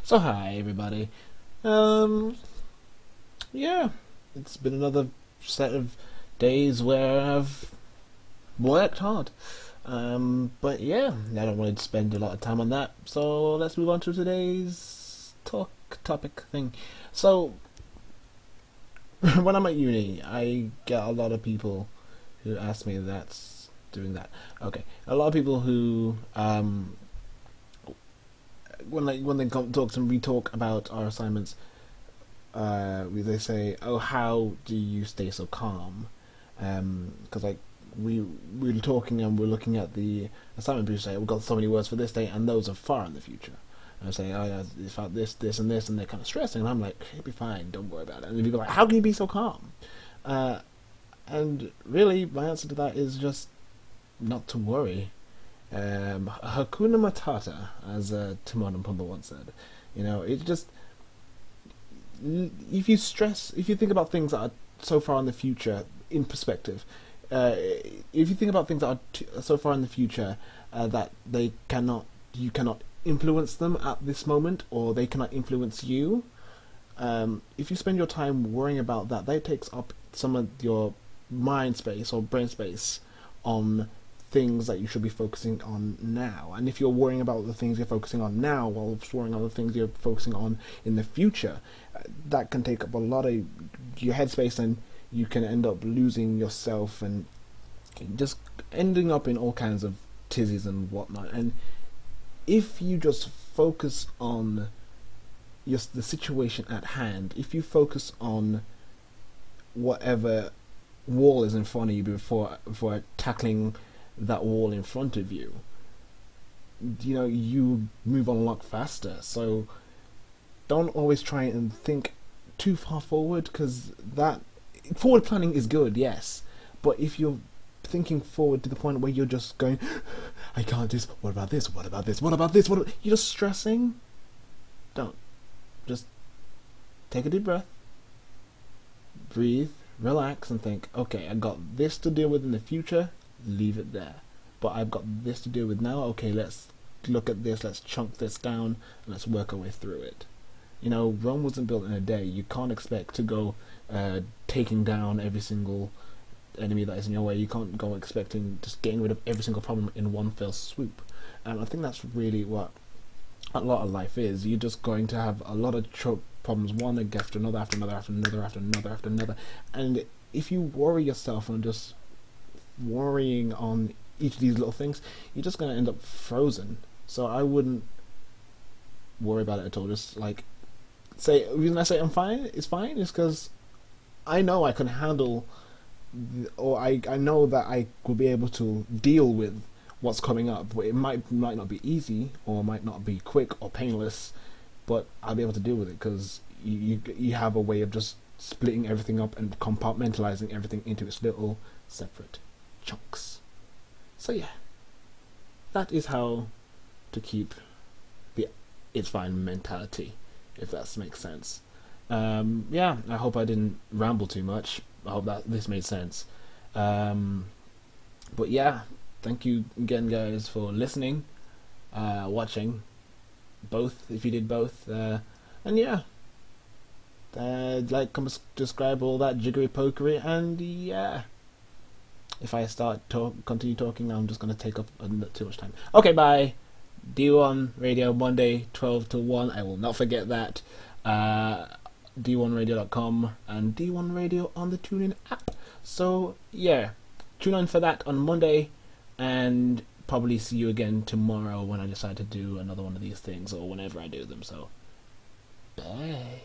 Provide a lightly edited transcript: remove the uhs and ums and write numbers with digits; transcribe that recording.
So hi everybody. Yeah, it's been another set of days where I've worked hard. But yeah, I don't want to spend a lot of time on that. So let's move on to today's topic thing. So when I'm at uni, I get a lot of people who ask me that's doing that. Okay, a lot of people who when they come talk to me, we talk about our assignments. They say, "Oh, how do you stay so calm?" Because we're talking and we're looking at the assignment. People say, "We've got so many words for this day, and those are far in the future." And I say, "Oh, yeah, it's about this, and this," and they're kind of stressing. And I'm like, "It'll be fine. Don't worry about it." And people are like, "How can you be so calm?" And really, my answer to that is just not to worry. Hakuna Matata, as Timon and Pumbaa once said. You know, it just if you think about things that are so far in the future in perspective, if you think about things that are so far in the future that you cannot influence them at this moment, or they cannot influence you. If you spend your time worrying about that, that takes up some of your mind space or brain space on things that you should be focusing on now. And if you're worrying about the things you're focusing on now while worrying on the things you're focusing on in the future, that can take up a lot of your headspace, and you can end up losing yourself and just ending up in all kinds of tizzies and whatnot. And if you just focus on the situation at hand, if you focus on whatever wall is in front of you before tackling that wall in front of you, you move on a lot faster. So don't always try and think too far forward, because that forward planning is good, yes, but if you're thinking forward to the point where you're just going, I can't do this, what about this, what about this, what about this, you're just stressing. Don't. Just take a deep breath, breathe, relax, and think, okay, I got this to deal with in the future, leave it there. But I've got this to deal with now, okay, let's look at this, let's chunk this down, and let's work our way through it. Rome wasn't built in a day. You can't expect to go taking down every single enemy that is in your way. You can't go expecting just getting rid of every single problem in one fell swoop. And I think that's really what a lot of life is. You're just going to have a lot of problems, one after another, after another, after another, after another, after another. And if you worry yourself on just worrying on each of these little things, you're just going to end up frozen. So I wouldn't worry about it at all. Just the reason I say it's fine is because I know I can handle, or I know that I will be able to deal with what's coming up. But it might not be easy, or might not be quick or painless, but I'll be able to deal with it because you have a way of just splitting everything up and compartmentalizing everything into its little separate chunks. So yeah, that is how to keep the it's fine mentality, if that makes sense. Yeah, I hope I didn't ramble too much. I hope that this made sense. But yeah, thank you again, guys, for listening, watching, both, if you did both. And yeah, comment, subscribe, all that jiggery pokery, and yeah. If I continue talking, I'm just going to take up too much time. Okay, bye. D1 Radio, Monday, 12 to 1. I will not forget that. D1radio.com and D1 Radio on the TuneIn app. So, yeah. Tune in for that on Monday, and probably see you again tomorrow when I decide to do another one of these things, or whenever I do them. So, bye.